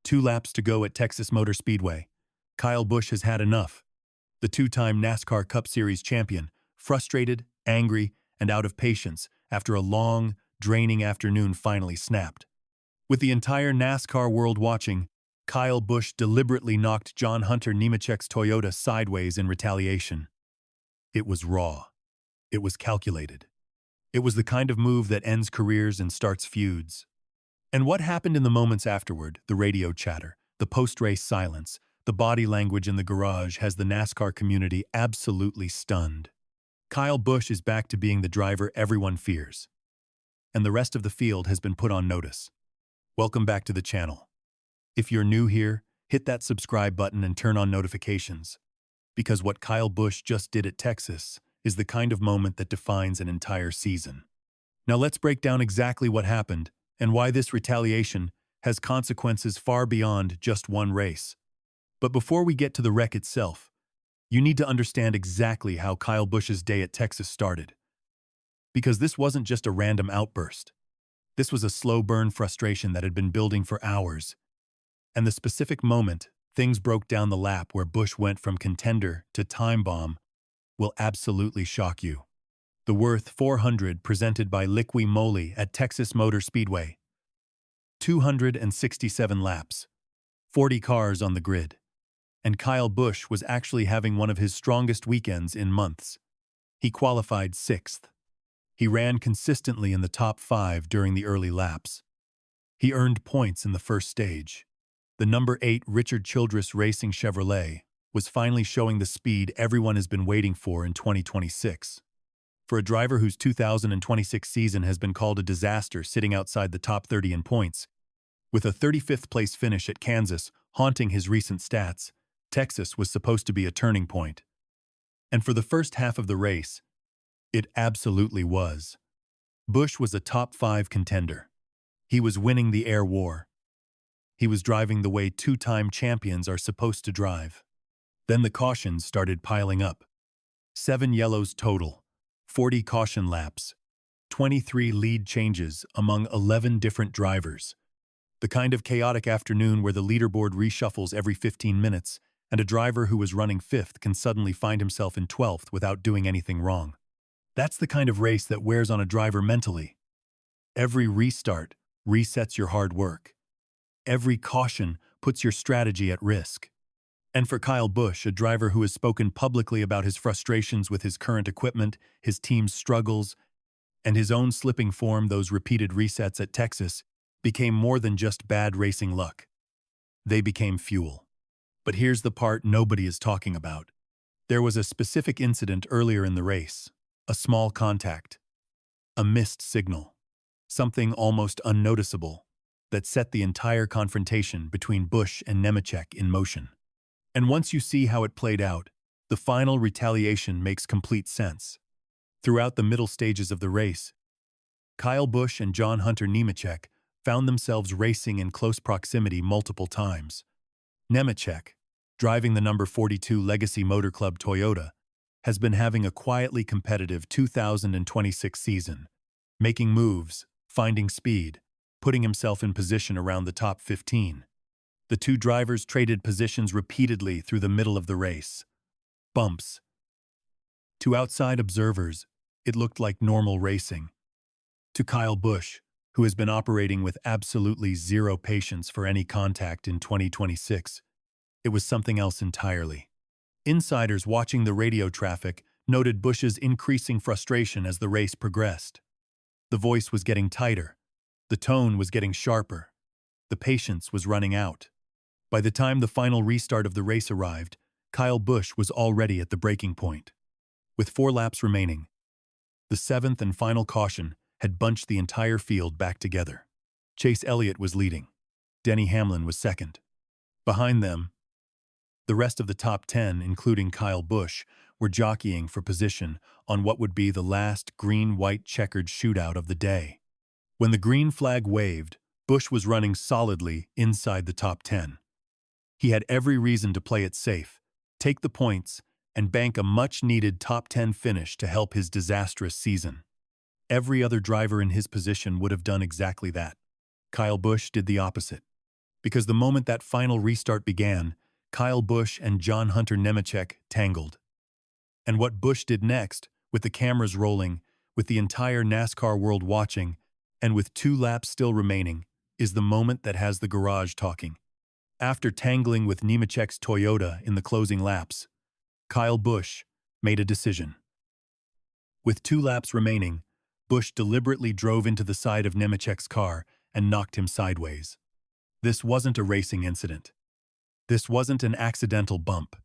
2 laps to go at Texas Motor Speedway. Kyle Busch has had enough. The two-time NASCAR Cup Series champion, frustrated, angry, and out of patience after a long, draining afternoon finally snapped. With the entire NASCAR world watching, Kyle Busch deliberately knocked John Hunter Nemechek's Toyota sideways in retaliation. It was raw. It was calculated. It was the kind of move that ends careers and starts feuds. And what happened in the moments afterward, the radio chatter, the post-race silence, the body language in the garage has the NASCAR community absolutely stunned. Kyle Busch is back to being the driver everyone fears. And the rest of the field has been put on notice. Welcome back to the channel. If you're new here, hit that subscribe button and turn on notifications. Because what Kyle Busch just did at Texas is the kind of moment that defines an entire season. Now let's break down exactly what happened and why this retaliation has consequences far beyond just one race. But before we get to the wreck itself, you need to understand exactly how Kyle Busch's day at Texas started. Because this wasn't just a random outburst. This was a slow-burn frustration that had been building for hours. And the specific moment things broke down the lap where Busch went from contender to time bomb will absolutely shock you. The Worth 400 presented by Liqui Moly at Texas Motor Speedway. 267 laps, 40 cars on the grid. And Kyle Busch was actually having one of his strongest weekends in months. He qualified 6th. He ran consistently in the top 5 during the early laps. He earned points in the first stage. The number 8 Richard Childress Racing Chevrolet was finally showing the speed everyone has been waiting for in 2026. For a driver whose 2026 season has been called a disaster sitting outside the top 30 in points, with a 35th place finish at Kansas haunting his recent stats, Texas was supposed to be a turning point. And for the first half of the race, it absolutely was. Busch was a top 5 contender. He was winning the air war. He was driving the way two-time champions are supposed to drive. Then the cautions started piling up. 7 yellows total, 40 caution laps, 23 lead changes among 11 different drivers. The kind of chaotic afternoon where the leaderboard reshuffles every 15 minutes and a driver who was running 5th can suddenly find himself in 12th without doing anything wrong. That's the kind of race that wears on a driver mentally. Every restart resets your hard work. Every caution puts your strategy at risk. And for Kyle Busch, a driver who has spoken publicly about his frustrations with his current equipment, his team's struggles, and his own slipping form, those repeated resets at Texas became more than just bad racing luck. They became fuel. But here's the part nobody is talking about. There was a specific incident earlier in the race, a small contact, a missed signal, something almost unnoticeable that set the entire confrontation between Busch and Nemechek in motion. And once you see how it played out, the final retaliation makes complete sense. Throughout the middle stages of the race, Kyle Busch and John Hunter Nemechek found themselves racing in close proximity multiple times. Nemechek, driving the number 42 Legacy Motor Club Toyota, has been having a quietly competitive 2026 season, making moves, finding speed, putting himself in position around the top 15. The two drivers traded positions repeatedly through the middle of the race. Bumps. To outside observers, it looked like normal racing. To Kyle Busch, who has been operating with absolutely zero patience for any contact in 2026, it was something else entirely. Insiders watching the radio traffic noted Busch's increasing frustration as the race progressed. The voice was getting tighter. The tone was getting sharper. The patience was running out. By the time the final restart of the race arrived, Kyle Busch was already at the breaking point. With 4 laps remaining, the 7th and final caution had bunched the entire field back together. Chase Elliott was leading. Denny Hamlin was second. Behind them, the rest of the top 10, including Kyle Busch, were jockeying for position on what would be the last green-white checkered shootout of the day. When the green flag waved, Busch was running solidly inside the top 10. He had every reason to play it safe, take the points, and bank a much-needed top 10 finish to help his disastrous season. Every other driver in his position would have done exactly that. Kyle Busch did the opposite. because the moment that final restart began, Kyle Busch and John Hunter Nemechek tangled. And what Busch did next, with the cameras rolling, with the entire NASCAR world watching, and with 2 laps still remaining, is the moment that has the garage talking. After tangling with Nemechek's Toyota in the closing laps, Kyle Busch made a decision. With 2 laps remaining, Busch deliberately drove into the side of Nemechek's car and knocked him sideways. This wasn't a racing incident. This wasn't an accidental bump.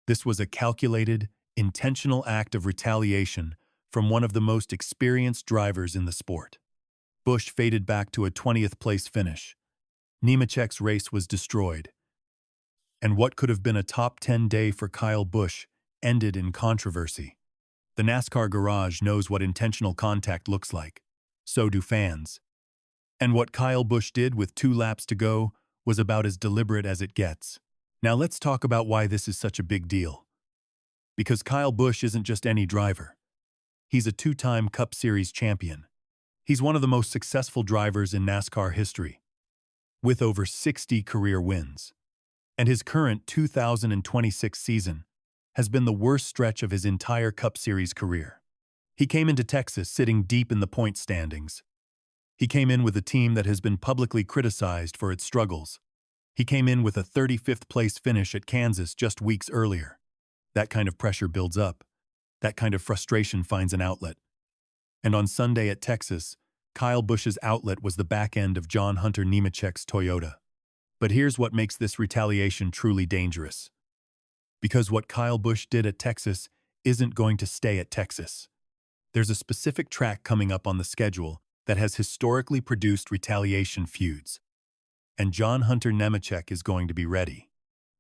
This was a calculated, intentional act of retaliation from one of the most experienced drivers in the sport. Busch faded back to a 20th place finish. Nemechek's race was destroyed. And what could have been a top 10 day for Kyle Busch ended in controversy. The NASCAR garage knows what intentional contact looks like. So do fans. And what Kyle Busch did with 2 laps to go was about as deliberate as it gets. Now let's talk about why this is such a big deal. Because Kyle Busch isn't just any driver. He's a 2-time Cup Series champion. He's one of the most successful drivers in NASCAR history, with over 60 career wins. And his current 2026 season has been the worst stretch of his entire Cup Series career. He came into Texas sitting deep in the point standings. He came in with a team that has been publicly criticized for its struggles. He came in with a 35th place finish at Kansas just weeks earlier. That kind of pressure builds up. That kind of frustration finds an outlet. And on Sunday at Texas, Kyle Busch's outlet was the back end of John Hunter Nemechek's Toyota. But here's what makes this retaliation truly dangerous. Because what Kyle Busch did at Texas isn't going to stay at Texas. There's a specific track coming up on the schedule that has historically produced retaliation feuds. And John Hunter Nemechek is going to be ready.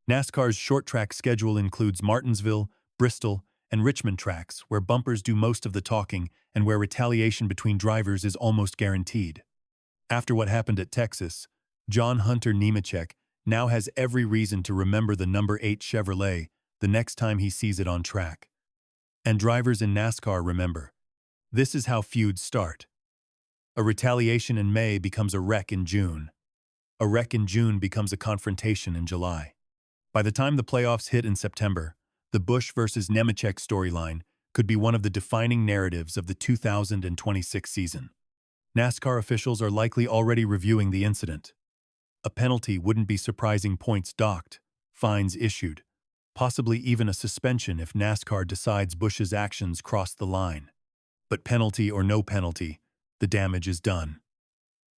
NASCAR's short track schedule includes Martinsville, Bristol, and Richmond tracks, where bumpers do most of the talking and where retaliation between drivers is almost guaranteed. After what happened at Texas, John Hunter Nemechek now has every reason to remember the number 8 Chevrolet the next time he sees it on track. And drivers in NASCAR remember, this is how feuds start. A retaliation in May becomes a wreck in June. A wreck in June becomes a confrontation in July. By the time the playoffs hit in September, the Busch versus Nemechek storyline could be one of the defining narratives of the 2026 season. NASCAR officials are likely already reviewing the incident. A penalty wouldn't be surprising, points docked, fines issued, possibly even a suspension if NASCAR decides Busch's actions crossed the line. But penalty or no penalty, the damage is done.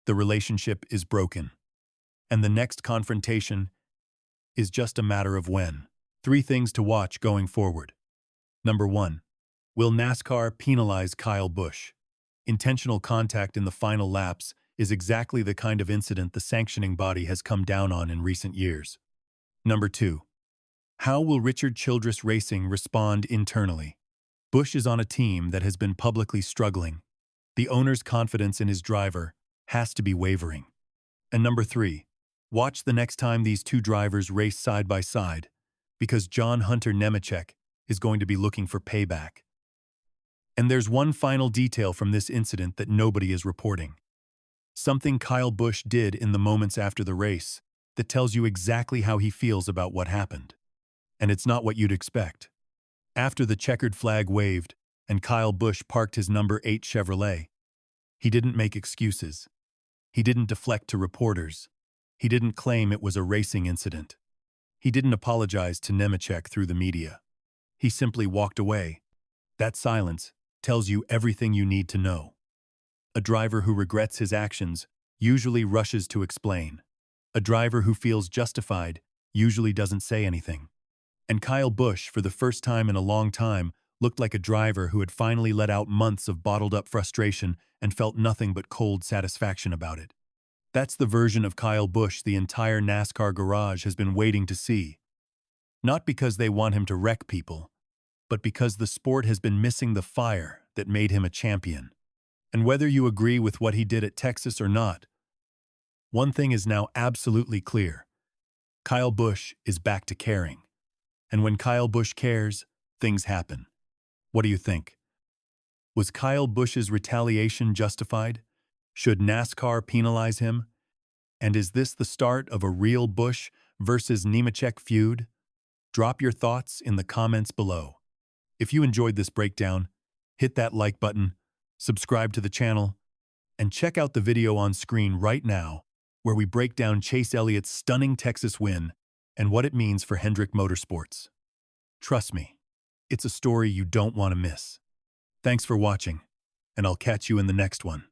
The relationship is broken. And the next confrontation is just a matter of when. 3 things to watch going forward. Number 1. Will NASCAR penalize Kyle Busch? Intentional contact in the final laps is exactly the kind of incident the sanctioning body has come down on in recent years. Number 2. How will Richard Childress Racing respond internally? Busch is on a team that has been publicly struggling. The owner's confidence in his driver has to be wavering. And number 3. Watch the next time these 2 drivers race side by side, because John Hunter Nemechek is going to be looking for payback. And there's one final detail from this incident that nobody is reporting. Something Kyle Busch did in the moments after the race that tells you exactly how he feels about what happened. And it's not what you'd expect. After the checkered flag waved and Kyle Busch parked his number 8 Chevrolet, he didn't make excuses. He didn't deflect to reporters. He didn't claim it was a racing incident. He didn't apologize to Nemechek through the media. He simply walked away. That silence tells you everything you need to know. A driver who regrets his actions usually rushes to explain. A driver who feels justified usually doesn't say anything. And Kyle Busch, for the first time in a long time, looked like a driver who had finally let out months of bottled-up frustration and felt nothing but cold satisfaction about it. That's the version of Kyle Busch the entire NASCAR garage has been waiting to see. Not because they want him to wreck people, but because the sport has been missing the fire that made him a champion. And whether you agree with what he did at Texas or not, one thing is now absolutely clear. Kyle Busch is back to caring. And when Kyle Busch cares, things happen. What do you think? Was Kyle Busch's retaliation justified? Should NASCAR penalize him? And is this the start of a real Busch versus Nemechek feud? Drop your thoughts in the comments below. If you enjoyed this breakdown, hit that like button, subscribe to the channel, and check out the video on screen right now, where we break down Chase Elliott's stunning Texas win and what it means for Hendrick Motorsports. Trust me, it's a story you don't want to miss. Thanks for watching, and I'll catch you in the next one.